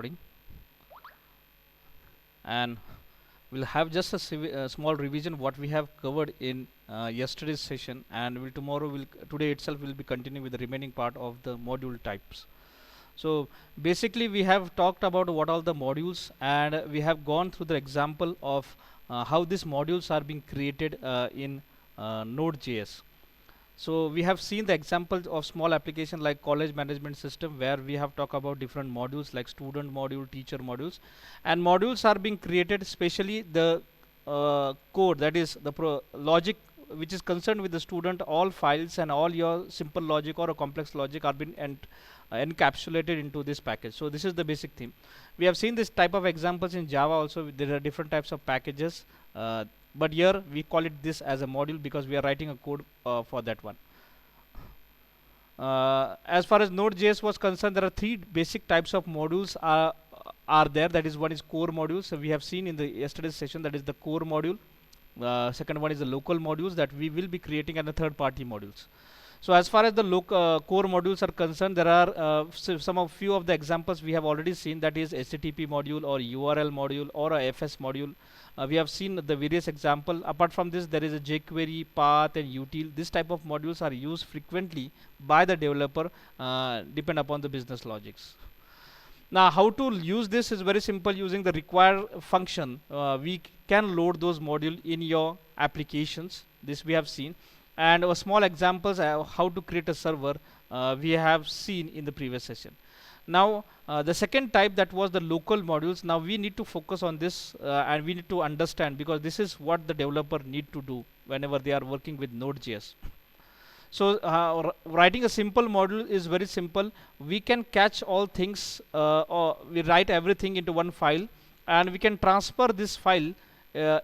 recording, and we'll have just a small revision what we have covered in yesterday's session, and today itself will be continuing with the remaining part of the module types. So basically we have talked about what all the modules, and we have gone through the example of how these modules are being created in Node.js. So we have seen the examples of small application like college management system, where we have talked about different modules like student module, teacher modules, and modules are being created, especially the code, that is the logic which is concerned with the student. All files and all your simple logic or a complex logic are being encapsulated into this package. So this is the basic theme. We have seen this type of examples in Java also. There are different types of packages, but here we call it this as a module because we are writing a code for that one. As far as Node.js was concerned, there are three basic types of modules are there. That is, one is core modules. So we have seen in the yesterday's session, that is the core module. Second one is the local modules that we will be creating, and the third party modules. So as far as the core modules are concerned, there are few of the examples we have already seen, that is HTTP module or URL module or a FS module. We have seen the various example. Apart from this, there is a jQuery, path, and util. This type of modules are used frequently by the developer, depend upon the business logics. Now, how to use this is very simple. Using the require function, we can load those modules in your applications. This we have seen, and small examples how to create a server we have seen in the previous session. Now the second type, that was the local modules. Now we need to focus on this, and we need to understand, because this is what the developer need to do whenever they are working with Node.js. So writing a simple module is very simple. We can catch all things, or we write everything into one file, and we can transfer this file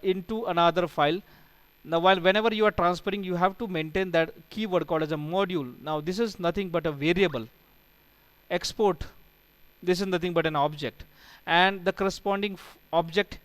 into another file. Now whenever you are transferring, you have to maintain that keyword called as a module. Now this is nothing but a variable. Export, this is nothing but an object, and the corresponding object,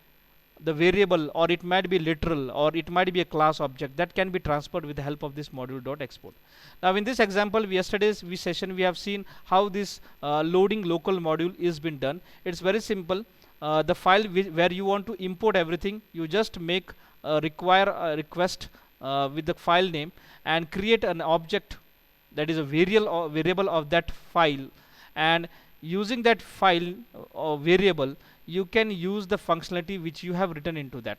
the variable, or it might be literal, or it might be a class object, that can be transferred with the help of this module.export. Now in this example, yesterday's session, we have seen how this loading local module is been done. It's very simple. The file where you want to import everything, you just make require a request with the file name, and create an object that is a variable of that file, and using that file or variable, you can use the functionality which you have written into that.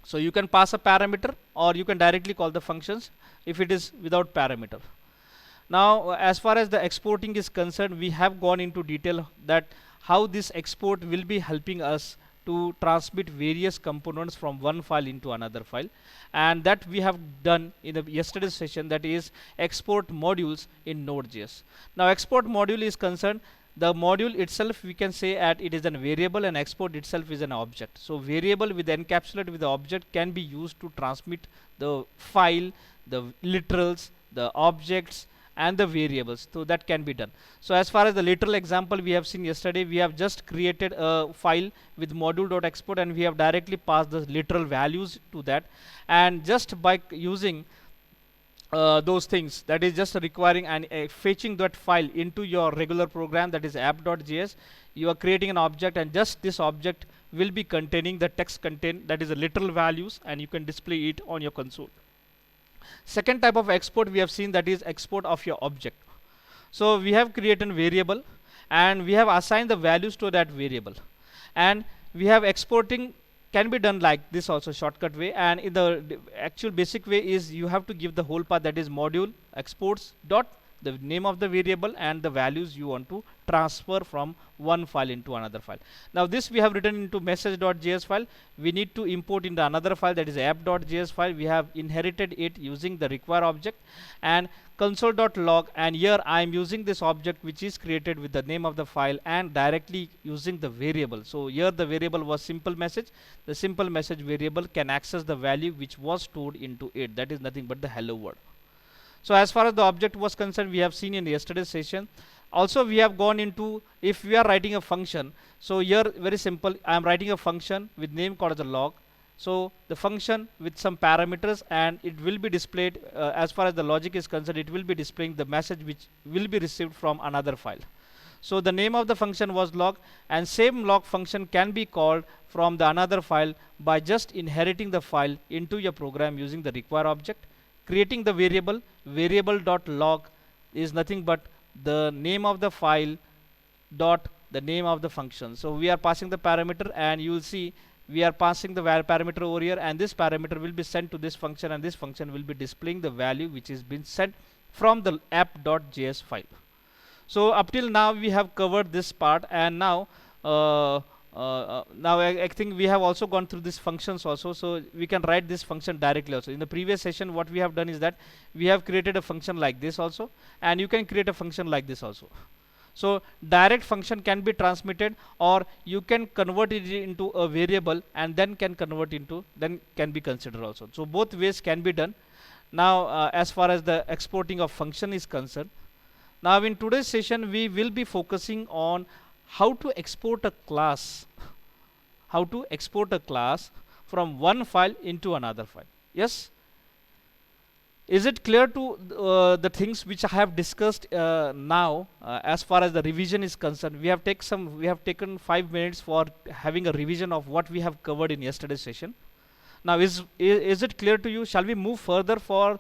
So you can pass a parameter, or you can directly call the functions if it is without parameter. Now as far as the exporting is concerned, we have gone into detail that how this export will be helping us to transmit various components from one file into another file, and that we have done in the yesterday's session, that is export modules in Node.js. Now export module is concerned, the module itself, we can say that it is a variable, and export itself is an object. So variable with encapsulate with the object can be used to transmit the file, the literals, the objects, and the variables. So that can be done. So as far as the literal example we have seen yesterday, we have just created a file with module.export, and we have directly passed the literal values to that, and just by using those things, that is just requiring and fetching that file into your regular program, that is app.js, you are creating an object, and just this object will be containing the text content, that is the literal values, and you can display it on your console. Second type of export we have seen, that is export of your object. So we have created a variable, and we have assigned the values to that variable, and we have exporting can be done like this also, shortcut way. And in the actual basic way is, you have to give the whole path, that is module exports dot the name of the variable and the values you want to transfer from one file into another file. Now this we have written into message.js file. We need to import into another file, that is app.js file. We have inherited it using the require object, and console.log, and here I am using this object which is created with the name of the file, and directly using the variable. So here the variable was simple message. The simple message variable can access the value which was stored into it, that is nothing but the hello world. So as far as the object was concerned, we have seen in yesterday's session. Also we have gone into, if we are writing a function, so here very simple, I am writing a function with name called as a log. So the function with some parameters, and it will be displayed, as far as the logic is concerned, it will be displaying the message which will be received from another file. So the name of the function was log, and same log function can be called from the another file by just inheriting the file into your program using the require object, creating the variable.log is nothing but the name of the file dot the name of the function. So we are passing the parameter, and you will see we are passing the parameter over here, and this parameter will be sent to this function, and this function will be displaying the value which is been sent from the app.js file. So up till now we have covered this part, and now I think we have also gone through these functions also, so we can write this function directly also. In the previous session what we have done is that we have created a function like this also, and you can create a function like this also. So direct function can be transmitted, or you can convert it into a variable and then can be considered also. So both ways can be done. Now as far as the exporting of function is concerned, now in today's session we will be focusing on how to export a class, from one file into another file. Yes, is it clear to the things which I have discussed now? As far as the revision is concerned, we have taken 5 minutes for having a revision of what we have covered in yesterday's session. Now is it clear to you? Shall we move further for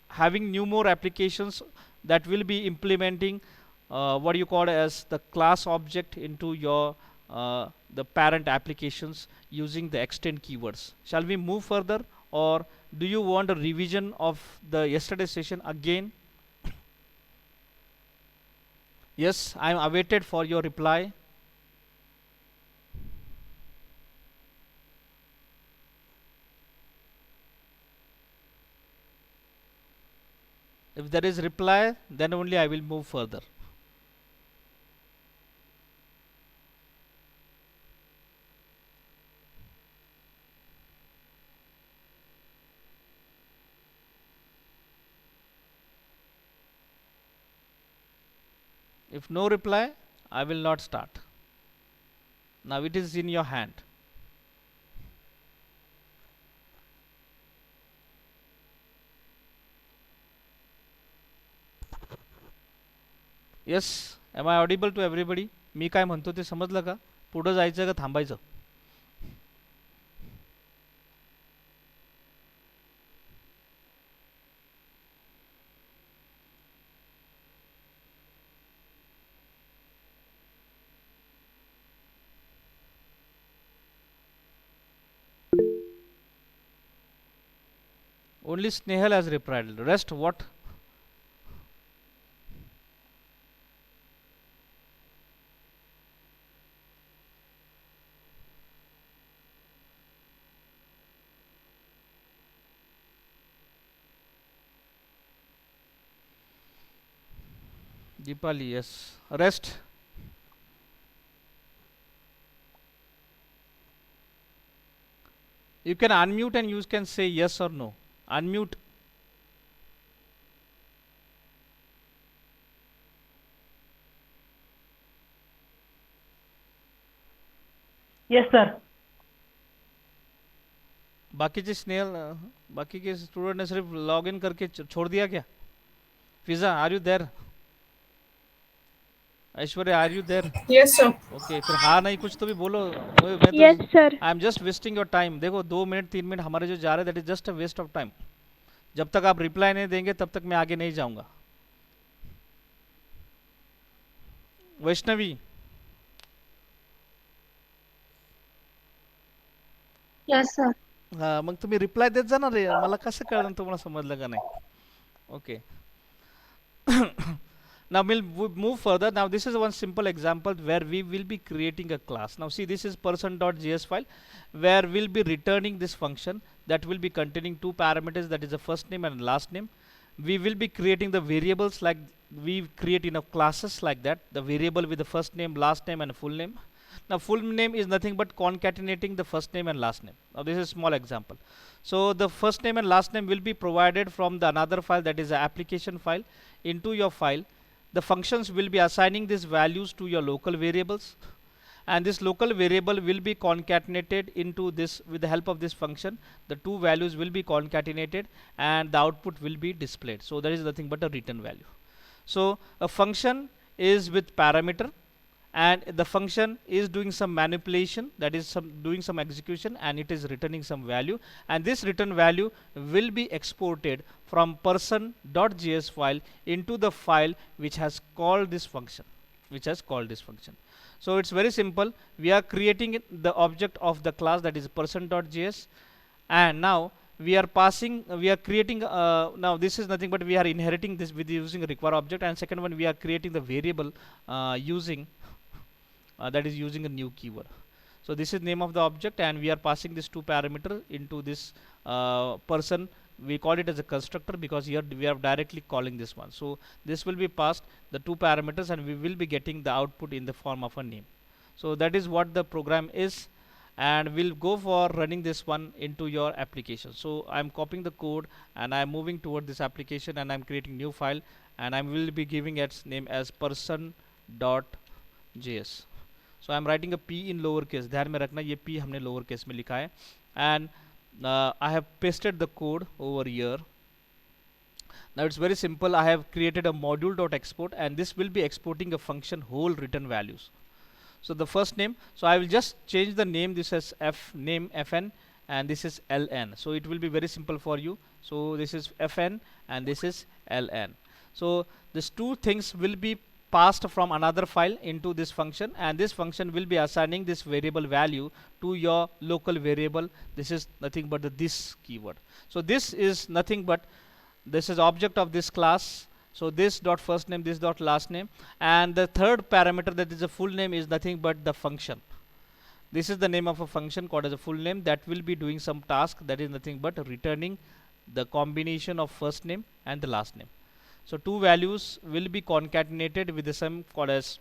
having more applications that will be implementing what you call as the class object into your the parent applications using the extend keywords? Shall we move further, or do you want a revision of the yesterday session again? Yes, I am awaited for your reply. If there is reply, then only I will move further. If no reply, I will not start. Now it is in your hand. Yes, am I audible to everybody? मी काय म्हणतो ते समजलं का? पुढे जायचं का थांबायचं? Only Snehal has replied. Rest what? Deepali, yes. Rest. You can unmute and you can say yes or no. Unmute. Yes, sir. बाकी के स्नेहल बाकी के स्टूडेंट ने सिर्फ लॉग इन करके छोड़ दिया क्या? Fiza, are you there? Aishwarya, are you there? Yes, sir. Okay, फिर हाँ नहीं कुछ तो भी बोलो. मैं Yes, तो sir. I am just wasting your time. देखो 2 मिनट 3 मिनट हमारे जो जा रहे हैं that is just a waste of time. जब तक आप रिप्लाई नहीं देंगे तब तक मैं आगे नहीं जाऊंगा. Vaishnavi, Yes, sir. हा मग तुम्ही रिप्लाय देत जा ना रे. मला कसं कळलं तुम्हाला समजलं का नाही? Okay. Now we'll move further. Now this is one simple example where we will be creating a class. Now see, this is person.js file where we'll be returning this function that will be containing 2 parameters, that is the first name and last name. We will be creating the variables like we create in a classes like that, the variable with the first name, last name and full name. Now full name is nothing but concatenating the first name and last name. Now this is a small example. So the first name and last name will be provided from the another file, that is the application file, into your file. The functions will be assigning these values to your local variables, and this local variable will be concatenated into this with the help of this function. The 2 values will be concatenated and the output will be displayed. So there is nothing but a return value. So a function is with parameter, and the function is doing some manipulation, that is doing some execution, and it is returning some value, and this return value will be exported from person.js file into the file which has called this function, so it's very simple. We are creating the object of the class, that is person.js, and now we are creating, now this is nothing but we are inheriting this with using a require object, and second one we are creating the variable using that is using a new keyword. So this is name of the object, and we are passing this two parameter into this person. We call it as a constructor because here we are directly calling this one. So this will be passed the two parameters, and we will be getting the output in the form of a name. So that is what the program is, and we'll go for running this one into your application. So I'm copying the code and I'm moving toward this application, and I'm creating new file, and I will be giving its name as person.js. So I'm writing a p in lower case. ध्यान में रखना ये p हमने lower case में लिखा है, and I have pasted the code over here. Now it's very simple. I have created a module.export, and this will be exporting a function whole return values. So the first name, so I will just change the name, this is name fn, and this is ln, so it will be very simple for you. So this is fn and this is ln. So these two things will be passed from another file into this function, and this function will be assigning this variable value to your local variable. This is nothing but this keyword. So this is nothing but this is object of this class. So this dot first name, this dot last name, and the third parameter, that is a full name, is nothing but the function. This is the name of a function called as a full name that will be doing some task, that is nothing but returning the combination of first name and the last name. So two values will be concatenated with the sum called as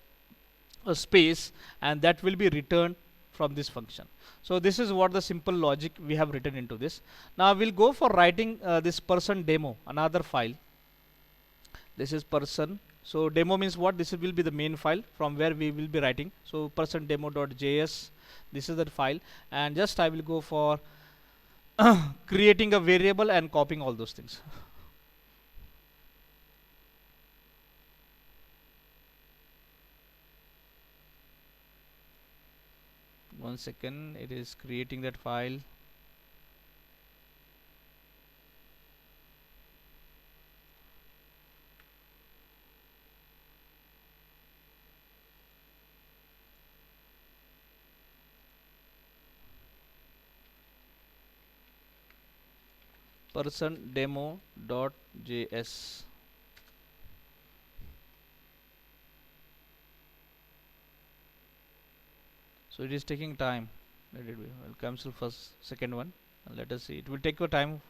a space, and that will be returned from this function. So this is what the simple logic we have written into this. Now we'll go for writing this person demo, another file. This is person. So demo means what? This will be the main file from where we will be writing. So person demo.js, this is the file, and just I will go for creating a variable and copying all those things. One second, it is creating that file. Person demo.js. So it is taking time. Let it be. I'll cancel first, second one, and let us see. It will take your time.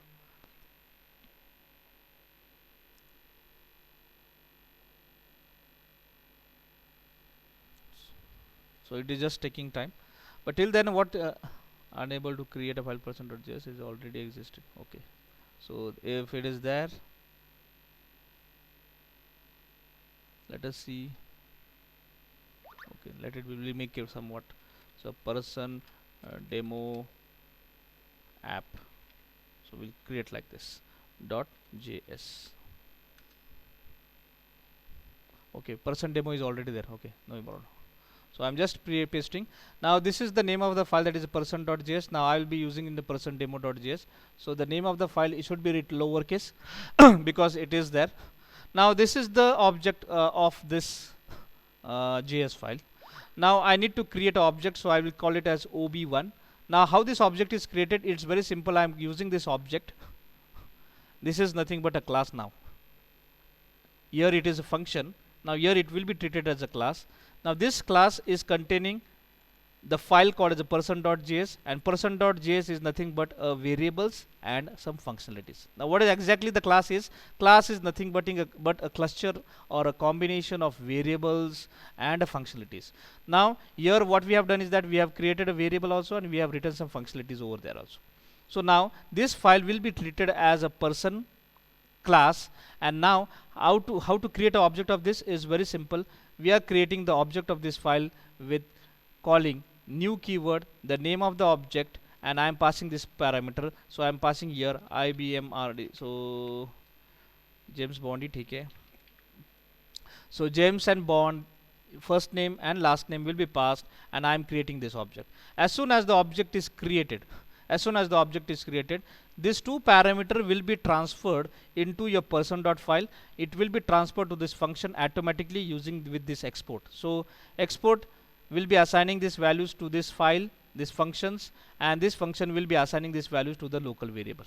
So it is just taking time. But till then, what unable to create a file person.js is already existed. Okay. So if it is there, let us see. Okay, let it will make it somewhat. So person demo app. So we'll create like this .js. Okay, person demo is already there. Okay, no problem. So I'm just pasting. Now this is the name of the file, that is person.js. Now I will be using in the person demo.js. So the name of the file, it should be written lowercase because it is there. Now this is the object of this JS file. Now I need to create an object, so I will call it as ob1. Now how this object is created, it's very simple. I'm using this object. This is nothing but a class now. Here it is a function. Now here it will be treated as a class. Now this class is containing the file called as a person.js, and person.js is nothing but variables and some functionalities. Now what is exactly the class is? Class is nothing but a cluster or a combination of variables and functionalities. Now here what we have done is that we have created a variable also, and we have written some functionalities over there also. So now this file will be treated as a person class, and now how to create an object of this is very simple. We are creating the object of this file with calling new keyword, the name of the object, and I am passing this parameter. So I am passing here IBMRD. So James Bondy, ठीक है. So James and Bond, first name and last name will be passed, and I am creating this object. As soon as the object is created, these two parameter will be transferred into your person.file. It will be transferred to this function automatically using with this export. So export will be assigning these values to this file, these functions, and this function will be assigning these values to the local variable.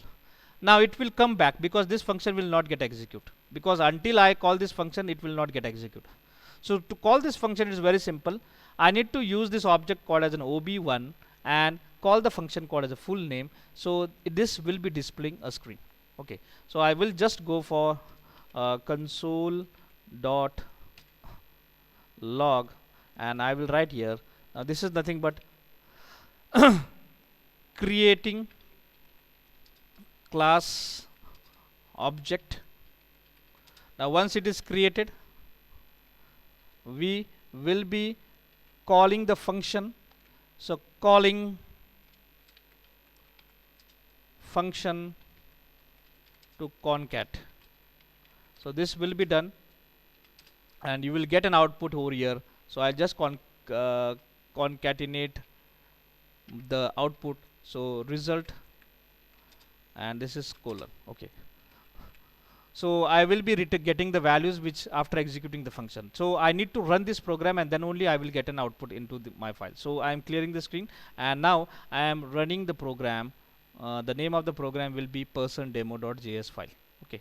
Now it will come back because this function will not get executed, because until I call this function it will not get executed. So to call this function is very simple. I need to use this object called as an ob1 and call the function called as a full name. So this will be displaying a screen. Okay, so I will just go for console dot log, and I will write here, now this is nothing but creating class object. Now once it is created, we will be calling the function. So calling function to concat. So this will be done, and you will get an output over here. So I'll just concatenate the output. So result, and this is colon. Okay, so I will be getting the values which after executing the function. So I need to run this program, and then only I will get an output into my file. So I am clearing the screen, and now I am running the program. The name of the program will be persondemo.js file. Okay,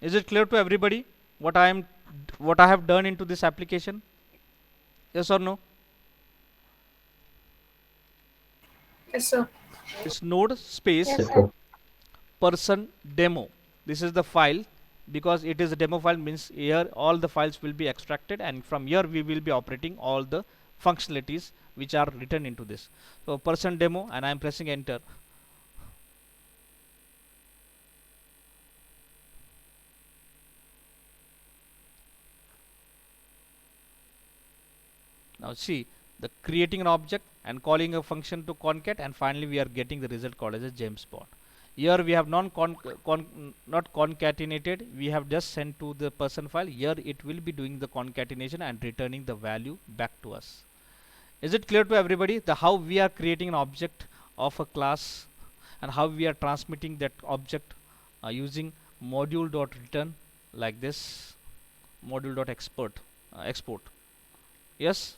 is it clear to everybody what I have done into this application? Yes or no? Yes, sir. It's node space Yes, sir. person demo. This is the file, because it is a demo file, means here all the files will be extracted, and from here we will be operating all the functionalities which are written into this. So person demo, and I am pressing enter. Now see, the creating an object and calling a function to concat, and finally we are getting the result called as a James Bond. Here we have not concatenated, we have just sent to the person file. Here it will be doing the concatenation and returning the value back to us. Is it clear to everybody the how we are creating an object of a class, and how we are transmitting that object using module.return like this, module.export export? Yes.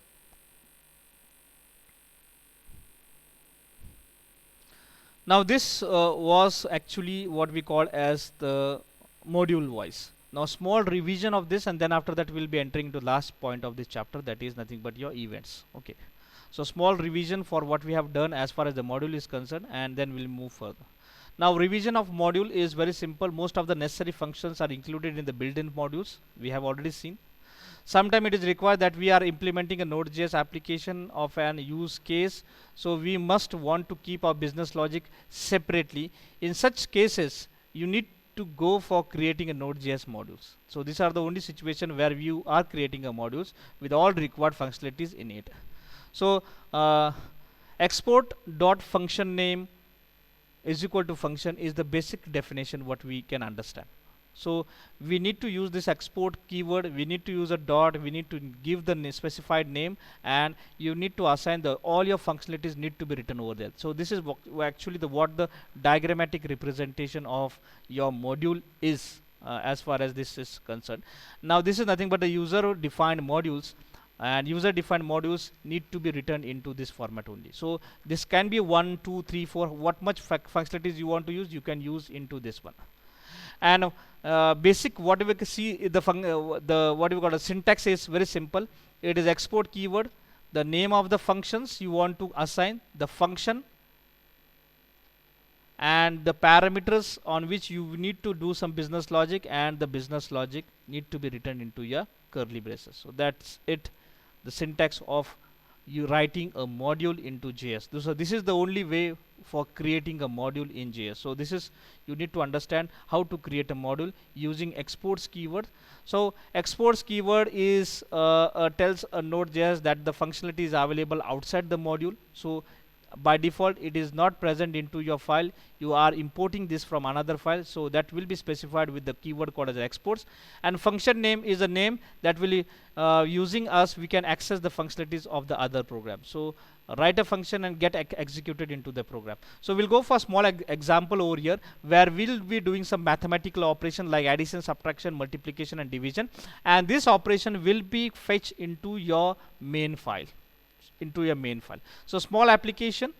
Now this was actually what we call as the module voice. Now small revision of this, and then after that we'll be entering to last point of this chapter, that is nothing but your events. Okay, so small revision for what we have done as far as the module is concerned, and then we'll move further. Now revision of module is very simple. Most of the necessary functions are included in the built-in modules we have already seen. Sometimes it is required that we are implementing a Node.js application of an use case, so we must want to keep our business logic separately. In such cases, you need to go for creating a Node.js modules. So these are the only situation where you are creating a modules with all required functionalities in it. So export dot function name is equal to function is the basic definition what we can understand. So we need to use this export keyword, we need to use a dot, we need to give the specified name, and you need to assign the all your functionalities need to be written over there. So this is actually what the diagrammatic representation of your module is as far as this is concerned. Now this is nothing but the user defined modules, and user defined modules need to be written into this format only. So this can be 1, 2, 3, 4, what much functionalities you want to use, you can use into this one. And basic what we can see the what we got a syntax is very simple. It is export keyword, the name of the functions you want to assign, the function, and the parameters on which you need to do some business logic, and the business logic need to be written into your curly braces. So that's it, the syntax of you writing a module into JS. So this is the only way for creating a module in JS. So this is, you need to understand how to create a module using exports keyword. So exports keyword is tells a Node.js that the functionality is available outside the module. So by default it is not present into your file. You are importing this from another file, so that will be specified with the keyword called as exports. And function name is a name that will using us we can access the functionalities of the other program. So write a function and get executed into the program. So we'll go for a small example over here where we'll be doing some mathematical operation like addition, subtraction, multiplication and division, and this operation will be fetched into your main file, So small application,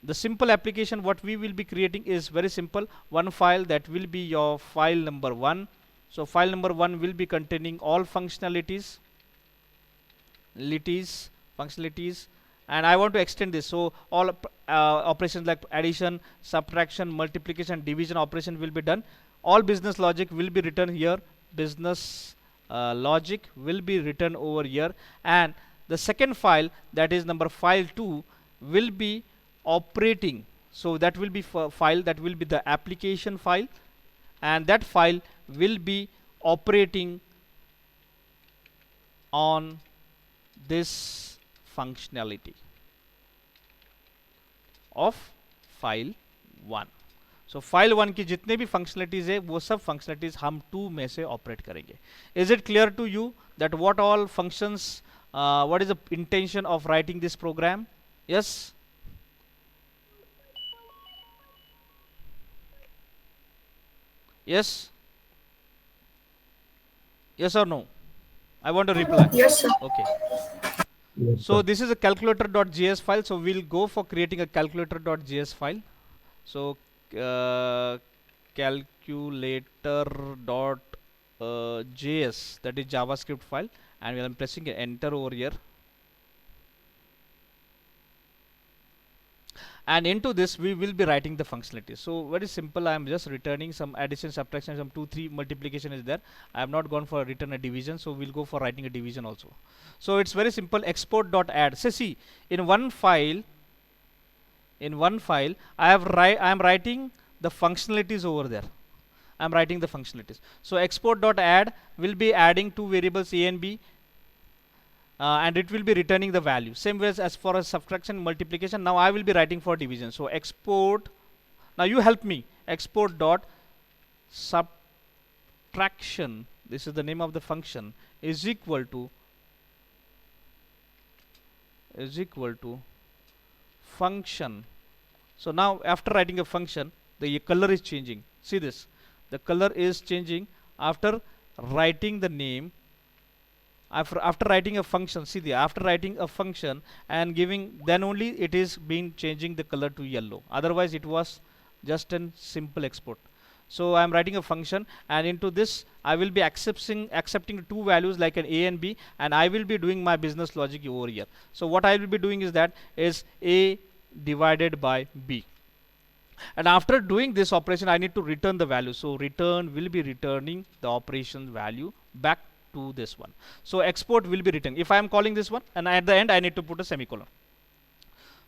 the simple application what we will be creating is very simple. One file that will be your file number 1. So file number 1 will be containing all functionalities, and I want to extend this. So all operations like addition, subtraction, multiplication, division operation will be done. All business logic will be written here. Business logic will be written over here, and the second file, that is number file 2, will be operating. So that will be file that will be the application file, and that file will be operating on this functionality of file 1. So file 1 की जितने भी functionalities है वो सब functionalities हम 2 में से operate करेंगे. Is it clear to you that what all functions, what is the intention of writing this program? Yes, yes, yes or no? I want to reply. Yes, sir. Okay, Yes, so sir. this is a calculator.js file, so we'll go for creating a calculator.js file. So calculator.js, that is JavaScript file, and I'm pressing enter over here, and into this we will be writing the functionality. So very simple, I am just returning some addition, subtraction, some 2 3 multiplication is there. I have not gone for return a division, so we'll go for writing a division also. So it's very simple. Export.add. So see, in one file I am writing the functionalities over there. I'm writing the functionalities. So export.add will be adding 2 variables a and b, and it will be returning the value. Same way as for a subtraction, multiplication. Now I will be writing for division. So export. Now you help me. Export dot subtraction. This is the name of the function. Is equal to function. So now after writing a function, the color is changing. See this. The color is changing after writing the name. After writing a function, see after writing a function and giving, then only it is being changing the color to yellow. Otherwise it was just a simple export. So I am writing a function, and into this I will be accepting 2 values like an a and b, and I will be doing my business logic over here. So what I will be doing is that is a divided by b. And after doing this operation, I need to return the value. So return will be returning the operation value back to this one. So export will be written. If I am calling this one, and at the end I need to put a semicolon.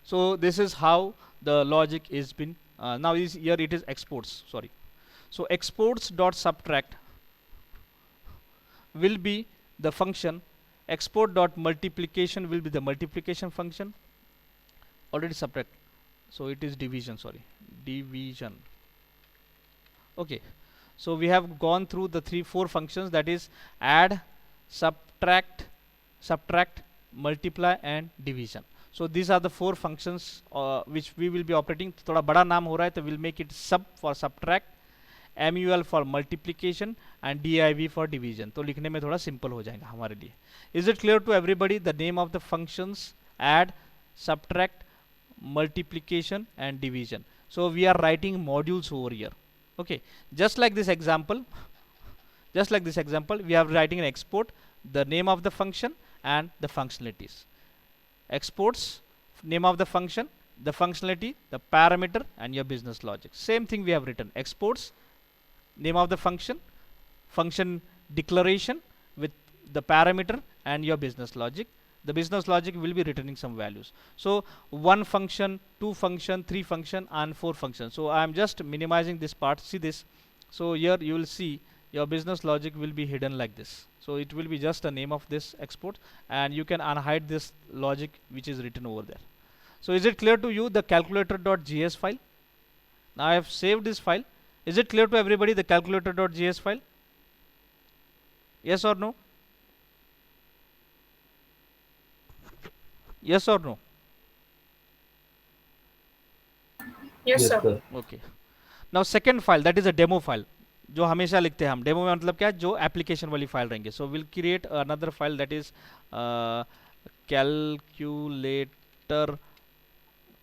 So this is how the logic is been. Now here it is exports. Sorry. So exports dot subtract will be the function. Export dot multiplication will be the multiplication function. Already subtract. So it is division. Sorry, division. Okay. So we have gone through the 4 functions, that is add, subtract, multiply and division. So these are the 4 functions which we will be operating. थोड़ा बड़ा नाम हो रहा है तो we'll make it sub for subtract, mul for multiplication and div for division. तो लिखने में थोड़ा simple हो जाएगा हमारे लिए. Is it clear to everybody the name of the functions add, subtract, multiplication and division? So we are writing modules over here. Okay, just like this example, we are writing an export, the name of the function and the functionalities. Exports, name of the function, the functionality, the parameter and your business logic. Same thing we have written. Exports, name of the function, function declaration with the parameter and your business logic. The business logic will be returning some values. So 1 function, 2 function, 3 function and 4 function. So I am just minimizing this part. See this. So here you will see your business logic will be hidden like this. So it will be just a name of this export, and you can unhide this logic which is written over there. So is it clear to you, the calculator.js file? Now I have saved this file. Is it clear to everybody, the calculator.js file? Yes or no? Yes or no? Yes, sir. Okay. Now second file, that is a demo file, जो हमेशा लिखते हैं हम. Demo में मतलब क्या है, जो एप्लीकेशन वाली फाइल रहेंगे. So will create another file that is calculator.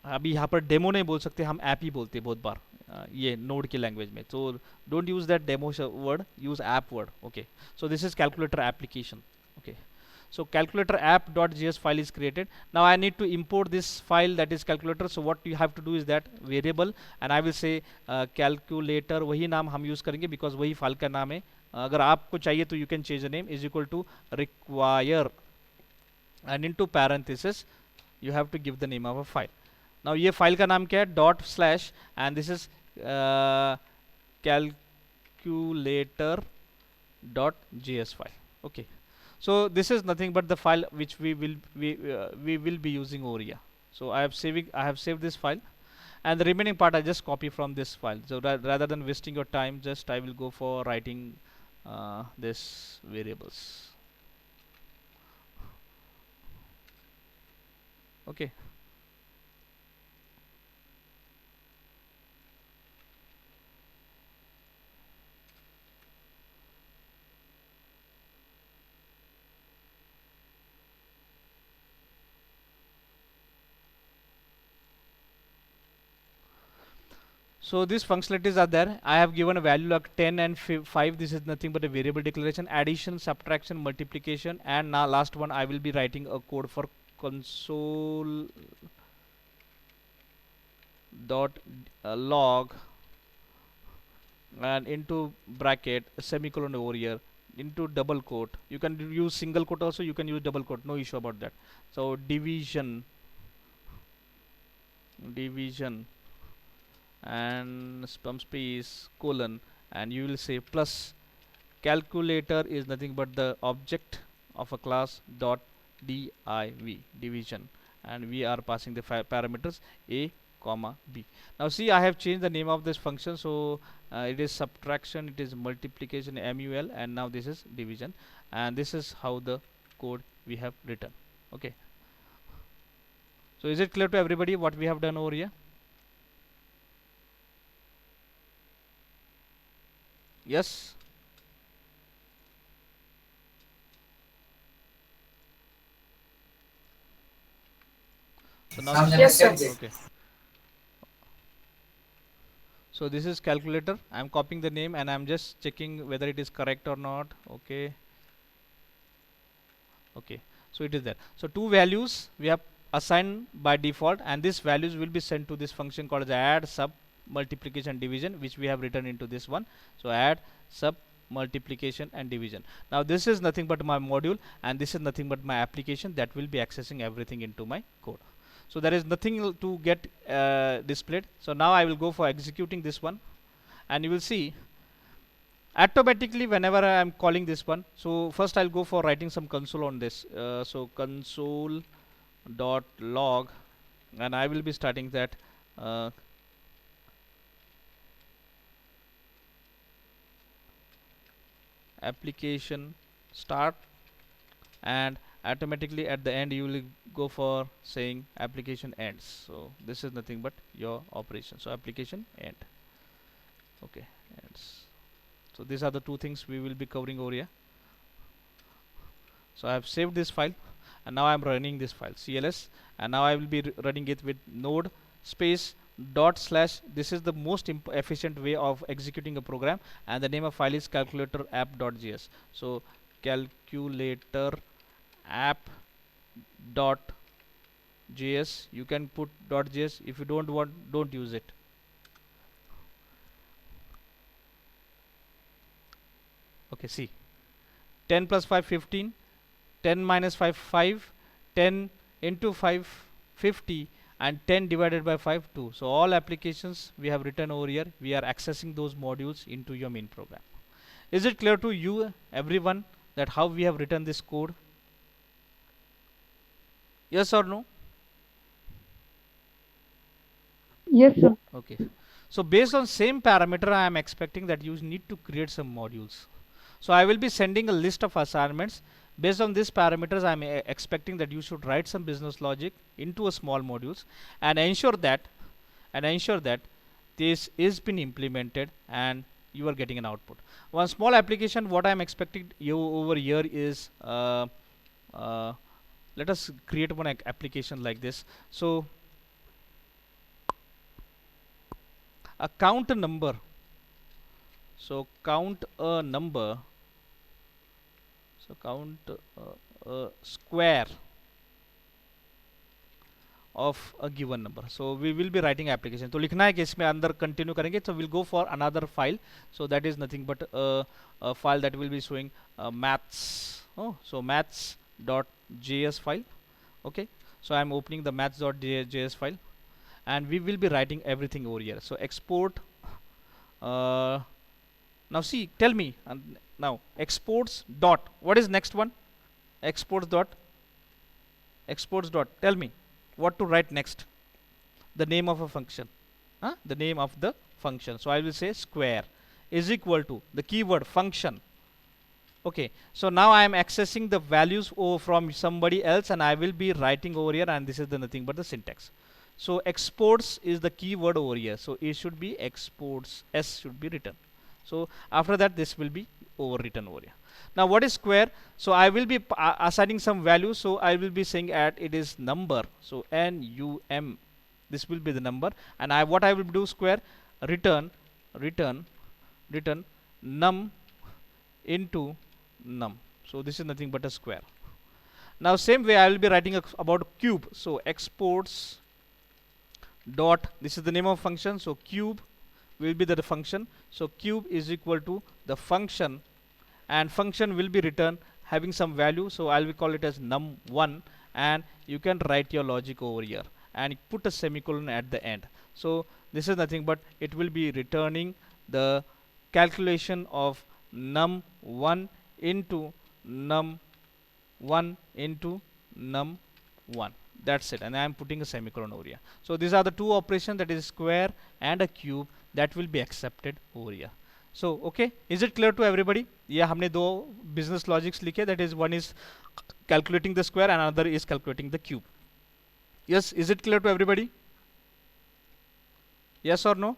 अभी यहाँ पर डेमो नहीं बोल सकते, हम ऐप ही बोलते हैं बहुत बार ये नोड की लैंग्वेज में. तो don't use that demo word, use app word. Okay, so this is calculator application. Okay, so calculator app.js file is created. Now I need to import this file, that is calculator. So what you have to do is that variable, and I will say calculator, वही नाम हम use करेंगे because वही file का नाम है. अगर आपको चाहिए तो you can change the name, is equal to require, and into parenthesis you have to give the name of a file. Now ये फाइल का नाम क्या है, dot slash, and this is calculator.js file. Okay, so this is nothing but the file which we will be using over here. So I have saved this file, and the remaining part I just copy from this file. So rather than wasting your time, just I will go for writing this variables. Okay, so these functionalities are there. I have given a value like 10 and 5. This is nothing but a variable declaration, addition, subtraction, multiplication, and now last one I will be writing a code for console dot log, and into bracket semicolon over here, into double quote. You can use single quote also, you can use double quote, no issue about that. So division and some space colon, and you will say plus calculator is nothing but the object of a class dot div, division, and we are passing the parameters a comma b. Now see, I have changed the name of this function. So it is subtraction, it is multiplication, mul, and now this is division, and this is how the code we have written. Okay, so is it clear to everybody what we have done over here? Yes. So now Yes, sir. okay, so this is calculator. I am copying the name and I am just checking whether it is correct or not. Okay, okay, so it is there. So two values we have assigned by default, and these values will be sent to this function called as add sub multiplication division, which we have written into this one. So add sub multiplication and division. Now this is nothing but my module, and this is nothing but my application that will be accessing everything into my code. So there is nothing to get displayed. So now I will go for executing this one, and you will see automatically whenever I am calling this one. So first I'll go for writing some console on this. So console dot log, and I will be starting that application start, and automatically at the end you will go for saying application ends. So this is nothing but your operation. So application end. Okay, ends. So these are the two things we will be covering over here. So I have saved this file, and now I am running this file cls, and now I will be running it with node space dot slash. This is the most efficient way of executing a program, and the name of file is calculator app.js. So calculator app.js, you can put .js. If you don't want, don't use it. Okay, see, 10 plus 5 15, 10 minus 5 5, 10 into 5 50, and 10 divided by 5 2. So all applications we have written over here, we are accessing those modules into your main program. Is it clear to you everyone that how we have written this code? Yes or no? Yes, sir. Okay. So based on same parameter, I am expecting that you need to create some modules. So I will be sending a list of assignments. Based on these parameters, I am expecting that you should write some business logic into a small modules and ensure that this is been implemented and you are getting an output. One small application, what I am expecting you over here is uh, let us create one application like this. So a count a number. So count a number. So count a square of a given number. So we will be writing application. तो लिखना है कि इसमें अंदर continue करेंगे. So we'll go for another file. So that is nothing but a file that will be showing maths. Oh, so maths.js file. Okay. So I'm opening the maths.js file, and we will be writing everything over here. So export. Uh, now see, tell me. Now exports dot. What is next one? Exports dot. Exports dot. Tell me what to write next. The name of a function. Huh? The name of the function. So I will say square is equal to the keyword function. Okay, so now I am accessing the values from somebody else, and I will be writing over here, and this is the nothing but the syntax. So exports is the keyword over here, so it should be exports, s should be written. So after that this will be overwritten over here. Now what is square? So I will be assigning some value, so I will be saying at it is number, so num, this will be the number, and what I will do square return num into num. So this is nothing but a square. Now same way I will be writing about cube. So exports dot, this is the name of function, so cube will be the function. So cube is equal to the function, and function will be returned having some value, so I will call it as num1, and you can write your logic over here and put a semicolon at the end. So this is nothing but it will be returning the calculation of num1 into num1 into num1. That's it, and I am putting a semicolon over here. So these are the two operations, that is square and a cube, that will be accepted over here. So okay, is it clear to everybody? Yeah, हमने दो business logics लिखे, that is one is calculating the square and another is calculating the cube. Yes, is it clear to everybody? Yes or no?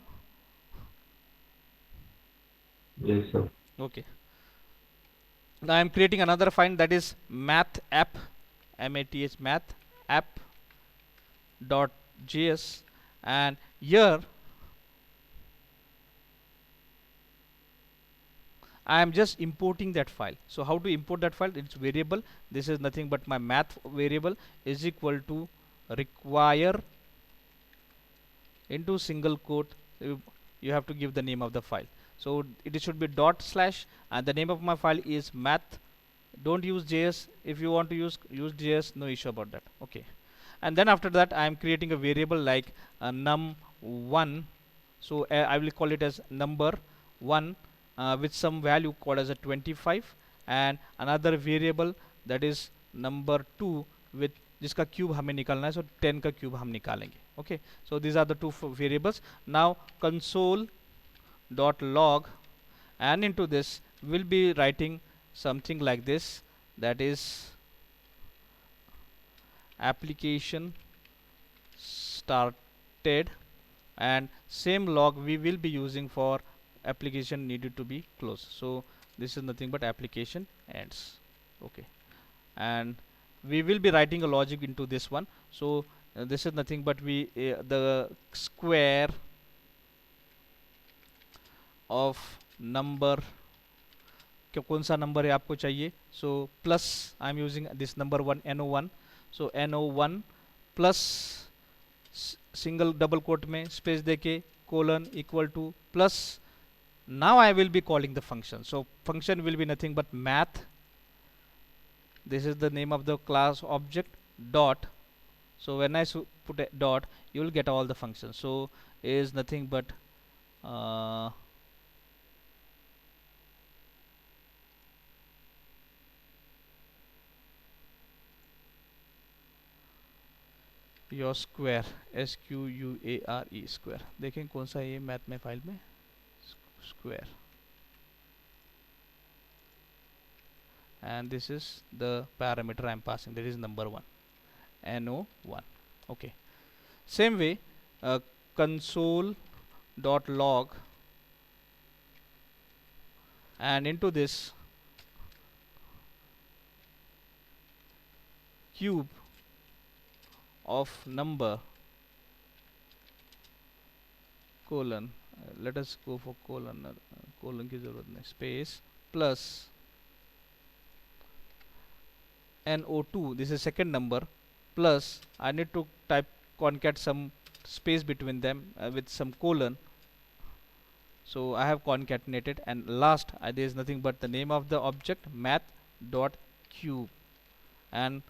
Yes, sir. Okay. Now I am creating another file, that is math app, math math app dot js, and here I am just importing that file. So how to import that file? It's variable. This is nothing but my math variable is equal to require into single quote. You have to give the name of the file. So it should be dot slash, and the name of my file is math. Don't use JS. If you want to use JS, no issue about that. Okay. And then after that I am creating a variable like num1. So I will call it as number 1 with some value called as a 25, and another variable that is number 2 with जिसका cube हमें निकालना है, so 10 का cube हम निकालेंगे. Okay, so these are the two variables. Now console dot log, and into this we'll be writing something like this, that is application started, and same log we will be using for application needed to be closed. So this is nothing but application ends. Okay, and we will be writing a logic into this one. So this is nothing but the square of number, कौन सा number है आपको चाहिए. So plus I am using this number 1, no1. So no1 plus single double quote में space देके colon equal to plus. Now I will be calling the function. So function will be nothing but math. This is the name of the class object dot. So when I put a dot, you will get all the functions. So is nothing but your square, SQUARE square, देखें कौन सा ये math में file में square, and this is the parameter I am passing, that is number 1, NO1. Okay, same way console.log, and into this cube of number colon, let us go for colon, colon की जरूरत नहीं, space plus NO2, this is second number, plus I need to type concat some space between them with some colon, so I have concatenated, and last there is nothing but the name of the object math dot cube, and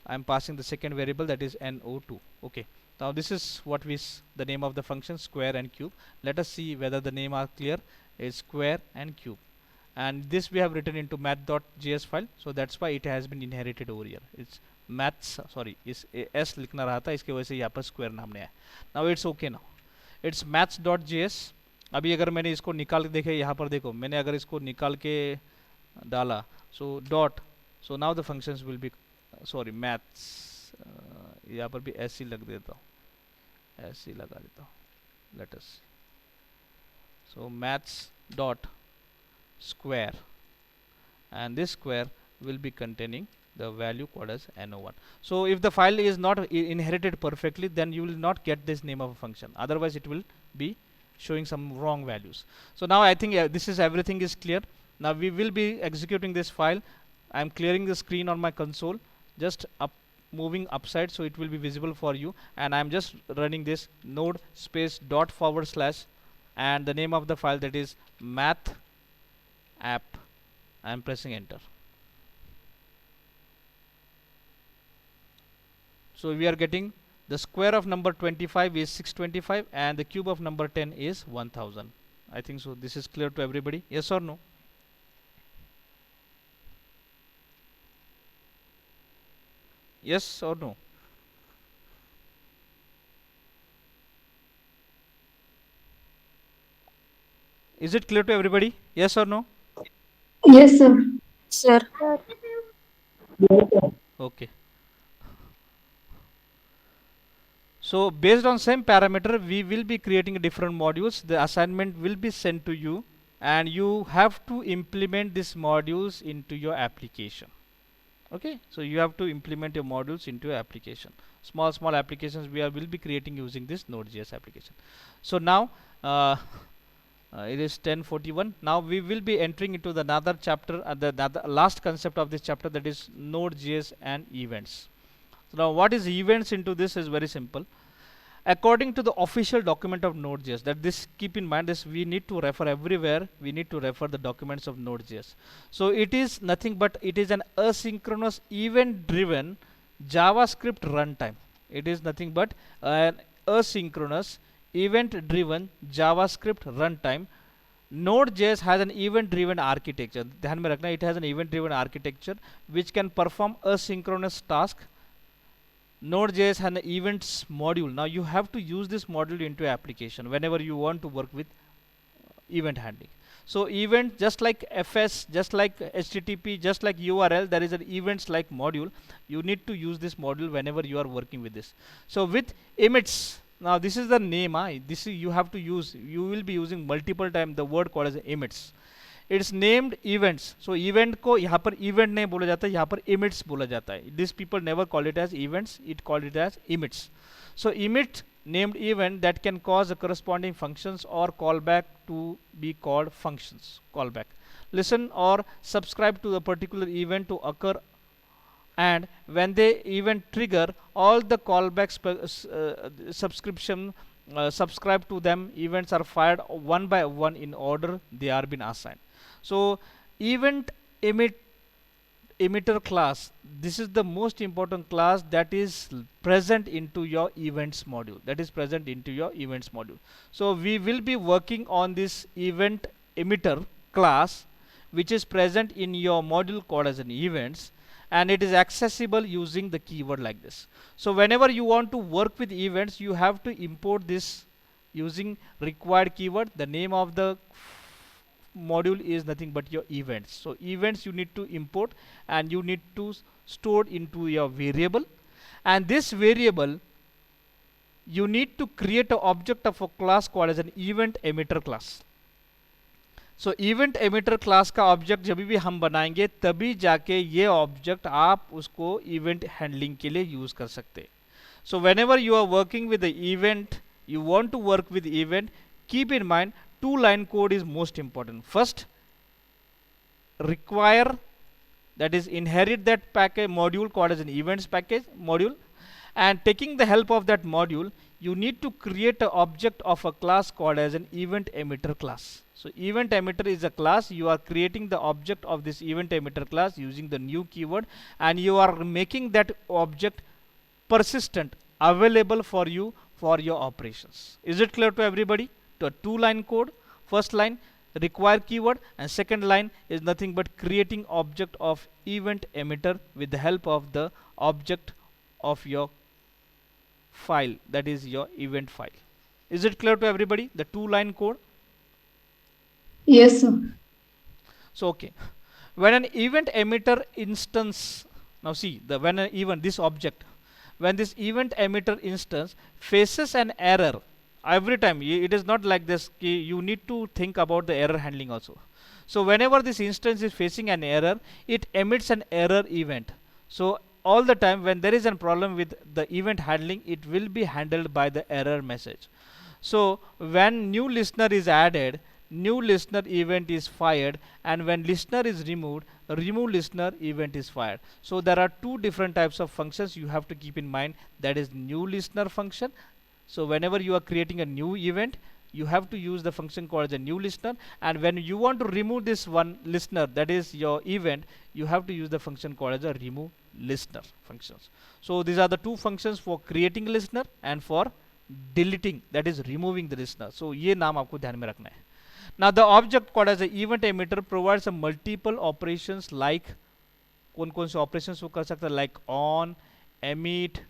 I am passing the second variable, that is NO2. Okay, now this is what the name of the function square and cube. Let us see whether the name are clear. Is square and cube, and this we have written into math.js file, so that's why it has been inherited over here. It's maths, sorry, is s लिखना रहा था, इसके वजह से यहाँ पर square नाम नहीं आया. Now it's okay now. It's maths.js. अभी अगर मैंने इसको निकाल के देखे, यहाँ पर देखो मैंने अगर इसको निकाल के डाला, so dot, so now the functions will be, sorry, maths, यहाँ पर भी ऐसे लग देता हूँ, ऐसे लगा देता हूँ. Let us, so maths dot square, and this square will be containing the value called as NO1. So if the file is not inherited perfectly, then you will not get this name of a function, otherwise it will be showing some wrong values. So now I think this is everything is clear. Now we will be executing this file. I am clearing the screen on my console, just moving upside so it will be visible for you, and I am just running this node space dot forward slash, and the name of the file, that is math app. I am pressing enter. So we are getting the square of number 25 is 625, and the cube of number 10 is 1000. I think so. This is clear to everybody. Yes or no? Yes or no? Is it clear to everybody? Yes or no? Yes, sir. Sir. Okay. So based on same parameter, we will be creating different modules. The assignment will be sent to you, and you have to implement these modules into your application. Okay, so you have to implement your modules into your application. Small applications will be creating using this Node.js application. So now it is 10:41. Now we will be entering into the another chapter, the last concept of this chapter, that is Node.js and events. So now what is events into this is very simple. According to the official document of Node.js, that this, keep in mind this, we need to refer everywhere, we need to refer the documents of Node.js. So it is nothing but it is an asynchronous event driven JavaScript runtime. It is nothing but an asynchronous event driven JavaScript runtime. Node.js has an event driven architecture. ध्यान में रखना, it has an event driven architecture which can perform asynchronous task. Node.js has an events module. Now you have to use this module into application whenever you want to work with event handling. So event, just like FS, just like HTTP, just like URL, there is an events like module. You need to use this module whenever you are working with this. So with emits, now this is the name. This is, you have to use, you will be using multiple times the word called as emits. It's named events. So event को यहाँ पर event नहीं बोला जाता है, यहाँ पर emits बोला जाता है. These people never call it as events, it called it as emits. So emit named event that can cause a corresponding functions or callback to be called functions. Callback. Listen or subscribe to the particular event to occur, and when the event trigger, all the callbacks subscribe to them events are fired one by one in order they are been assigned. So event emitter class, this is the most important class that is present into your events module, So we will be working on this event emitter class which is present in your module called as an events, and it is accessible using the keyword like this. So whenever you want to work with events, you have to import this using required keyword. The name of the module is nothing but your events. So events you need to import, and you need to store into your variable, and this variable you need to create an object of a class called as an event emitter class. So event emitter class का object जब भी हम बनाएंगे तभी जाके ये object आप उसको इवेंट हैंडलिंग के लिए यूज कर सकते. So whenever you are working with the event, you want to work with event, keep in mind 2-line code is most important. First, require, that is inherit that package module called as an events package module, and taking the help of that module you need to create an object of a class called as an event emitter class. So event emitter is a class. You are creating the object of this event emitter class using the new keyword, and you are making that object persistent, available for you for your operations. Is it clear to everybody? To a 2-line code. First line require keyword, and second line is nothing but creating object of event emitter with the help of the object of your file, that is your event file. Is it clear to everybody, the 2-line code? Yes, sir. So okay, when an event emitter instance, now see the when an event, this object, when this event emitter instance faces an error, every time it is not like this, you need to think about the error handling also. So whenever this instance is facing an error, it emits an error event. So all the time when there is a problem with the event handling, it will be handled by the error message. So when new listener is added, new listener event is fired, and when listener is removed, remove listener event is fired. So there are two different types of functions you have to keep in mind, that is new listener function. So whenever you are creating a new event, you have to use the function called the new listener, and when you want to remove this one listener, that is your event, you have to use the function called as a remove listener functions. So these are the two functions for creating listener and for deleting, that is removing the listener. So ये नाम आपको ध्यान में रखना है. Now the object called as a event emitter provides a multiple operations, like कौन-कौन से operations वो कर सकता है, like on, emit.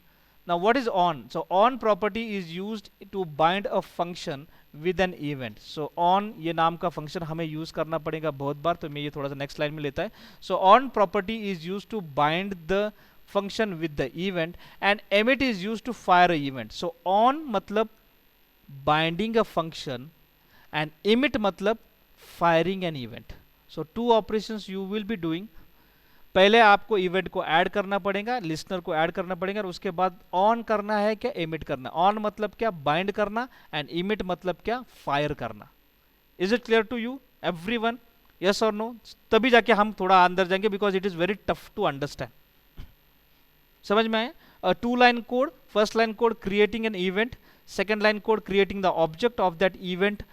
Now what is on? So on property is used to bind a function with an event. So on ये नाम का function हमें use करना पड़ेगा बहुत बार, तो मैं ये थोड़ा सा next slide में लेता है. So on property is used to bind the function with the event, and emit is used to fire a event. So on मतलब binding a function, and emit मतलब firing an event. So two operations you will be doing. पहले आपको event को add करना पड़ेगा, listener को add करना पड़ेगा, और उसके बाद ऑन करना है क्या, एमिट करना. ऑन मतलब क्या, बाइंड करना, एंड इमिट मतलब क्या, फायर करना. Is it clear to you everyone? Yes or no? तभी जाके हम थोड़ा अंदर जाएंगे, because it is very tough to understand. समझ में आए? 2-line code. First line code creating an event, second line code creating the object of that event,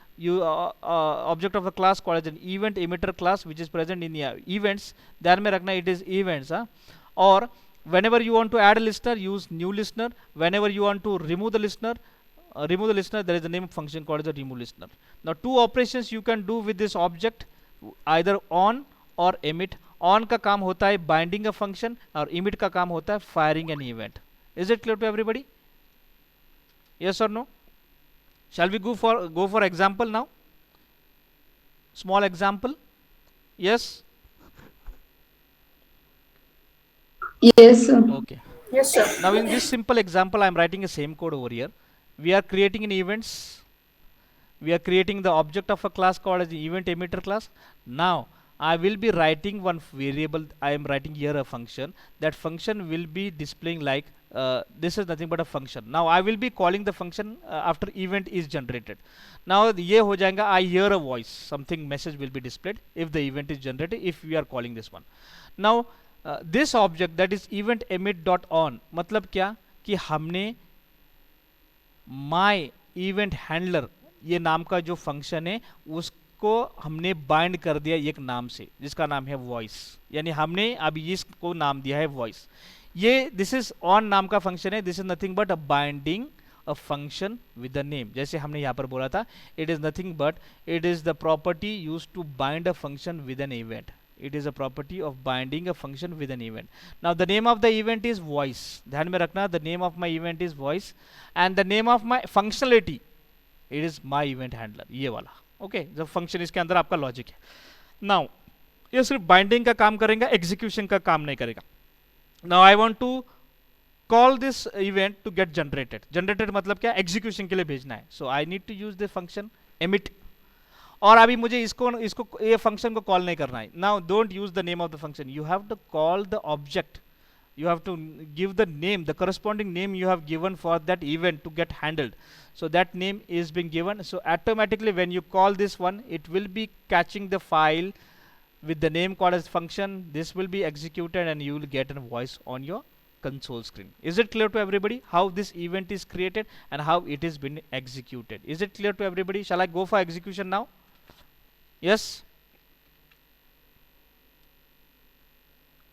object of a class called as an event emitter class, which is present in the events. ध्यान में रखना, it is events. Or whenever you want to add a listener, use new listener. Whenever you want to remove the listener, there is a name function called as a remove listener. Now two operations you can do with this object, either on or emit. On का काम होता है binding a function, और emit का काम होता है firing an event. Is it clear to everybody? Yes or no? Shall we go for example now? Small example. Yes. Yes, sir. Okay. Yes, sir. Now in this simple example, I am writing the same code over here. We are creating an events. We are creating the object of a class called as the event emitter class. Now I will be writing one variable. I am writing here a function. That function will be displaying like this is nothing but a function. Now I will be calling the function after event is generated. Now ये हो जाएगा, I hear a voice, something message will be displayed if the event is generated, if we are calling this one. Now this object, that is event emit dot on, मतलब क्या कि हमने my event handler ये नाम का जो function है उसको हमने बाइंड कर दिया एक नाम से, जिसका नाम है वॉइस. यानी हमने अभी इसको नाम दिया है वॉइस. ये दिस इज ऑन नाम का फंक्शन है. This is nothing but a binding a function with a name. जैसे हमने यहाँ पर बोला था, it is nothing but it is the property use to bind a function with an event. It is a property of binding a function with an event. Now the name of the event is voice. ध्यान में रखना, the name of my event is voice and the name of my functionality, it is my event handler, ये वाला. Okay, जब function इसके अंदर आपका logic है. नाउ ये सिर्फ बाइंडिंग का काम करेगा, एग्जीक्यूशन का काम नहीं करेगा. Now I want to call this event to get generated. Generated मतलब क्या, एग्जीक्यूशन के लिए भेजना है. So I need to use this function emit. और अभी मुझे इसको इसको ये फंक्शन को कॉल नहीं करना है. Now don't use the name of the function, you have to call the object. You have to give the name, the corresponding name you have given for that event to get handled. So that name is being given. So automatically when you call this one, it will be catching the file with the name called as function. This will be executed and you will get a voice on your console screen. Is it clear to everybody how this event is created and how it is been executed? Is it clear to everybody? Shall I go for execution now? Yes?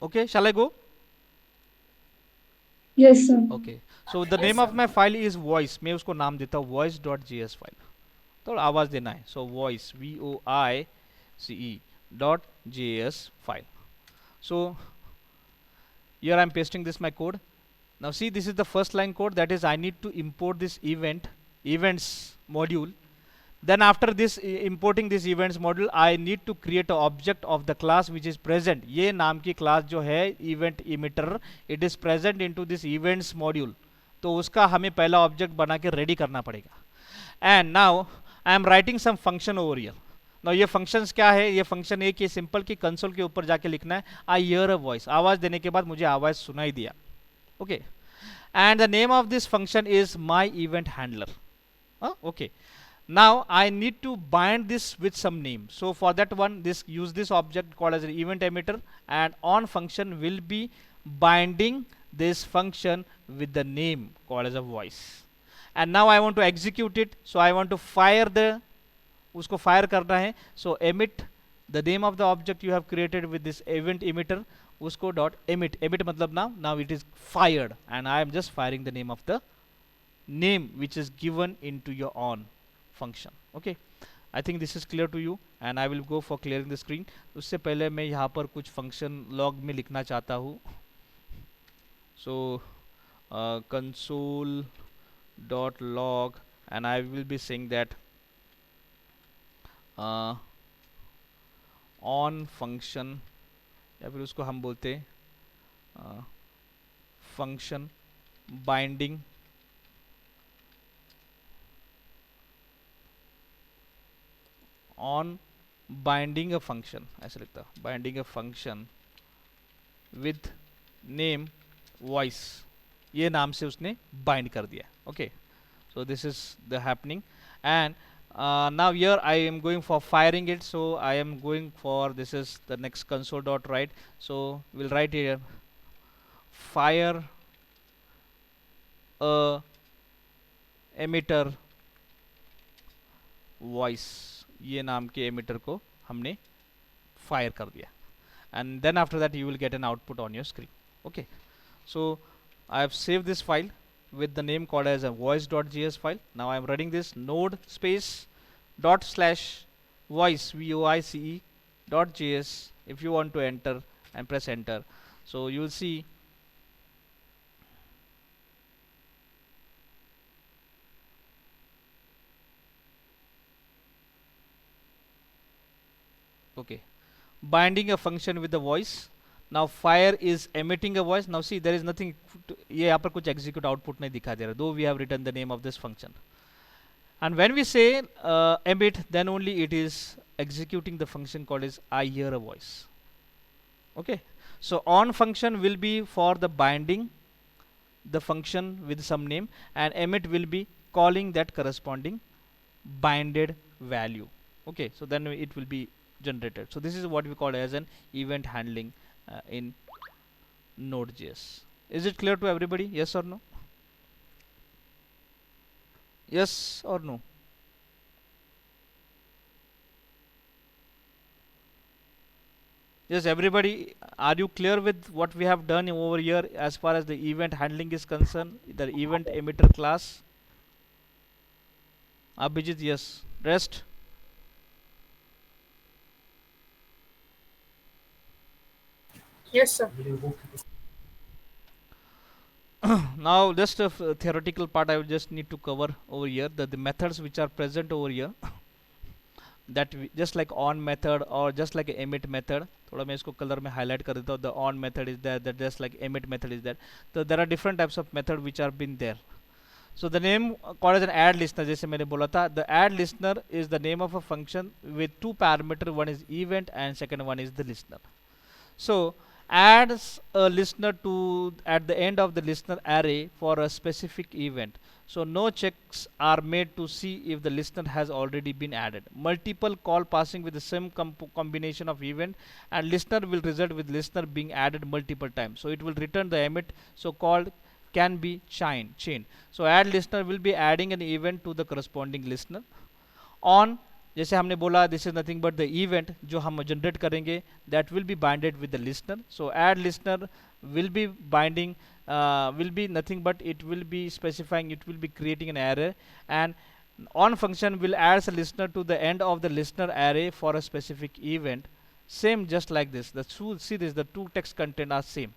Okay, shall I go? Yes, sir. Okay, so the name of my file is voice. मैं उसको नाम देता हूँ voice.js file. तो आवाज देना है. So voice voice.js file. So here I am pasting this my code. Now see, this is the first line code. That is, I need to import this events module. Then after this importing this events module, I need to create an object of the class which is present. ये नाम की class जो है event emitter, it is present into this events module. तो उसका हमें पहला object बना के रेडी करना पड़ेगा. And now I am writing some function over here. Now ये functions क्या है? ये function एक ही सिंपल की कंसोल के ऊपर जाके लिखना है I hear a voice. आवाज देने के बाद मुझे आवाज सुनाई दिया. Okay. And the name of this function is my event handler. Okay. Now I need to bind this with some name. So for that one, use this object called as an event emitter, and on function will be binding this function with the name called as a voice. And now I want to execute it. So I want to fire उसको fire करना है. So emit the name of the object you have created with this event emitter. उसको dot emit. Emit मतलब now it is fired, and I am just firing the name of the name which is given into your on function. Okay, I think this is clear to you, and I will go for clearing the screen. उससे पहले मैं यहाँ पर कुछ function log में लिखना चाहता हूँ. So console dot log, and I will be saying that on function, या फिर उसको हम बोलते function binding on binding a function. ऐसे लिखता, binding a function with name voice. ये नाम से उसने bind कर दिया. Okay, so this is the happening, and now here I am going for firing it. So I am going for, this is the next console dot write. So we'll write here fire a emitter voice. ये नाम के emitter को हमने fire कर दिया, and then after that you will get an output on your screen. Okay, so I have saved this file with the name called as a voice.js file. Now I am running this node space dot slash voice voice dot js. If you want to enter and press enter, so you will see okay, binding a function with the voice. Now fire is emitting a voice. Now see, there is nothing ये यहाँ पर कुछ execute output नहीं दिखा दे रहा, though we have written the name of this function. And when we say emit, then only it is executing the function called as I hear a voice. Okay, so on function will be for the binding the function with some name, and emit will be calling that corresponding binded value. Okay, so then it will be generated. So this is what we call as an event handling in Node.js. Is it clear to everybody? Yes or no? Yes or no? Yes, everybody, are you clear with what we have done over here as far as the event handling is concerned, the event emitter class? Abhijit, yes. Rest? Yes, sir. Now just a theoretical part I will just need to cover over here, the methods which are present over here, that just like on method or just like emit method. थोड़ा मैं इसको colour में highlight कर देता हूँ. The on method is there, that just like emit method is there. So there are different types of method which are been there. So the name called as an add listener, जैसे मैंने बोला था, the add listener is the name of a function with two parameter, one is event and second one is the listener. So adds a listener to at the end of the listener array for a specific event. So no checks are made to see if the listener has already been added. Multiple call passing with the same combination of event and listener will result with listener being added multiple times. So it will return the emit, so called can be chain. So add listener will be adding an event to the corresponding listener. On, जैसे हमने बोला, this is nothing but the event जो हम generate करेंगे, that will be binded with the listener. So add listener will be binding, will be nothing but it will be specifying, it will be creating an array, and on function will add a listener to the end of the listener array for a specific event. Same just like this, the two, see this, the two text content are same.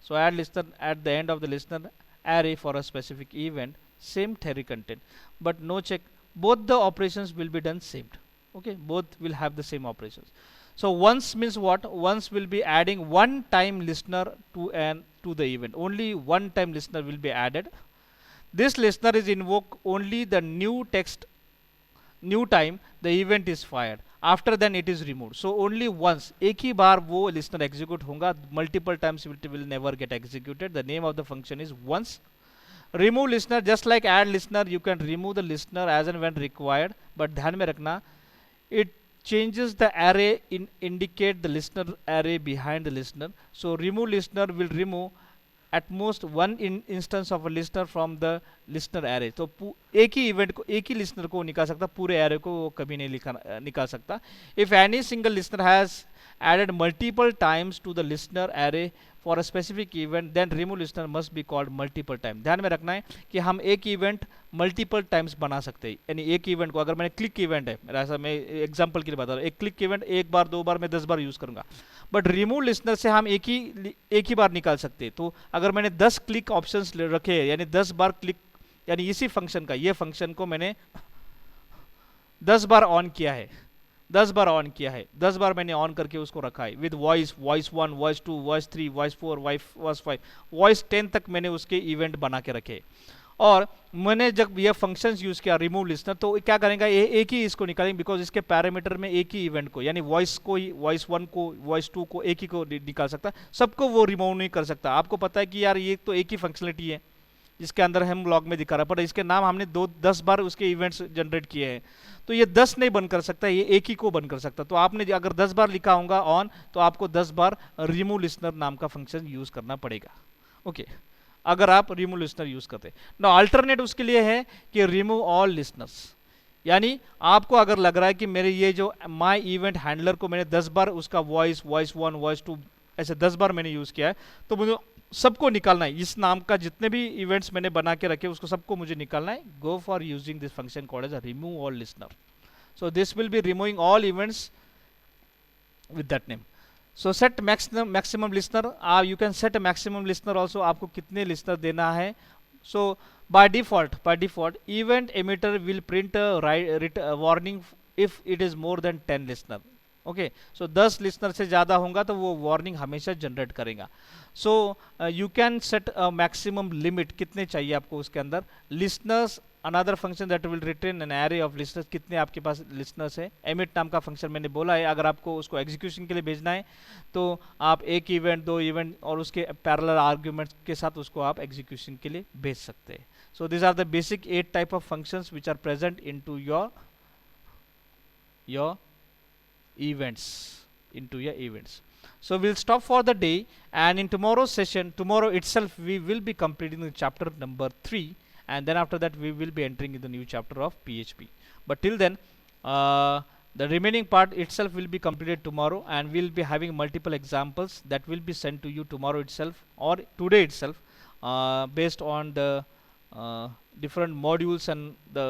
So add listener at the end of the listener array for a specific event, same theory content, but no check, both the operations will be done same. Okay, both will have the same operations. So once means what? Once will be adding one time listener to the event. Only one time listener will be added. This listener is invoke only the new text, new time the event is fired. After then it is removed. So only once, एक ही बार वो listener execute होगा. Multiple times it will never get executed. The name of the function is once. Remove listener, just like add listener, you can remove the listener as and when required, but ध्यान में रखना, it changes the array indicate the listener array behind the listener. So remove listener will remove at most one instance of a listener from the listener array. तो एक ही event को, एक ही listener को निकाल सकता, पूरे array को वो कभी नहीं निकाल सकता. If any single listener has added multiple times to the listener array for a specific event, then remove listener must be called multiple time. ध्यान में रखना है कि हम एक event multiple times बना सकते हैं. यानी एक event को, अगर मैंने click event है, मेरा ऐसा, मैं example के लिए बता रहा हूँ, एक click event एक बार, दो बार, मैं 10 बार यूज करूंगा, बट रिमूव लिस्टनर से हम एक ही बार निकाल सकते हैं. तो अगर मैंने 10 क्लिक ऑप्शंस रखे हैं, यानी 10 बार क्लिक, यानी इसी फंक्शन का, ये फंक्शन को मैंने 10 बार ऑन किया है, 10 बार ऑन किया है, 10 बार मैंने ऑन करके उसको रखा है with voice, voice 1, voice 2, voice 3, voice 4, voice 5, voice 10 तक मैंने उसके इवेंट बना के रखे. और मैंने जब यह फंक्शंस यूज किया रिमूव लिस्टनर, तो क्या करेंगे, ये एक ही इसको निकालेंगे, बिकॉज इसके पैरामीटर में एक ही इवेंट को, यानी वॉइस को ही, वॉइस 1 को, वॉइस 2 को, एक ही को निकाल सकता, सबको वो रिमूव नहीं कर सकता. आपको पता है कि यार ये तो एक ही फंक्शनलिटी है जिसके अंदर हम लॉग में दिखा रहा है, पर इसके नाम हमने 10 बार उसके इवेंट्स जनरेट किए हैं, तो ये 10 नहीं बन कर सकता, ये एक ही को बन कर सकता. तो आपने अगर 10 बार लिखा होगा ऑन, तो आपको 10 बार रिमूव लिस्टनर नाम का फंक्शन यूज करना पड़ेगा. ओके, अगर आप रिमूव लिस्टनर यूज करते. ना अल्टरनेट उसके लिए है कि रिमूव ऑल लिस्टनर्स. यानी आपको अगर लग रहा है कि मेरे ये जो माई इवेंट हैंडलर को मैंने 10 बार उसका वॉइस, वॉइस 1, वॉइस 2 ऐसे 10 बार मैंने यूज किया है, तो मुझे सबको निकालना है, इस नाम का जितने भी इवेंट्स मैंने बना के रखे उसको सबको मुझे निकालना है. Go for using this function called as remove all listener. So this will be removing all events with that name. So set maximum listener. You can set a maximum listener also. आपको कितने listener देना है. So by default, event emitter will print a warning if it is more than 10 listener. Okay, so 10 listener से ज़्यादा होगा तो वो warning हमेशा generate करेगा. So you can set a maximum limit, कितने चाहिए आपको उसके अंदर listeners. Another function that will return an array of listeners, कितने आपके पास listeners है. emit नाम का फंक्शन मैंने बोला है, अगर आपको उसको एग्जीक्यूशन के लिए भेजना है तो आप एक इवेंट, दो इवेंट और उसके पैरेलल आर्ग्यूमेंट्स के साथ उसको आप एग्जीक्यूशन के लिए भेज सकते हैं. So this are the basic 8 type of functions which are present into your events. So we'll stop for the day, and in tomorrow's session, tomorrow itself we will be completing the chapter number 3, and then after that we will be entering in the new chapter of PHP. But till then, the remaining part itself will be completed tomorrow, and we'll be having multiple examples that will be sent to you tomorrow itself or today itself, based on the different modules, and the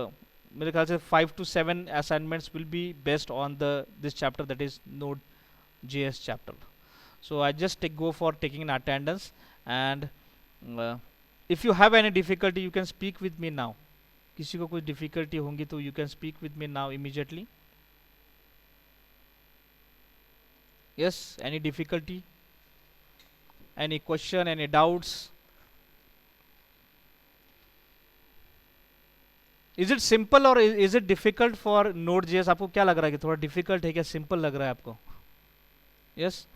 मेरे ख्याल से 5 to 7 assignments will be based on this chapter, that is Node.js chapter. So I just go for taking an attendance, and if you have any difficulty you can speak with me now. किसी को कोई difficulty होंगी तो you can speak with me now immediately. Yes, any difficulty, any question, any doubts? Is it simple or is it difficult for Node.js? आपको क्या लग रहा है कि थोड़ा difficult है क्या simple लग रहा है आपको? Yes.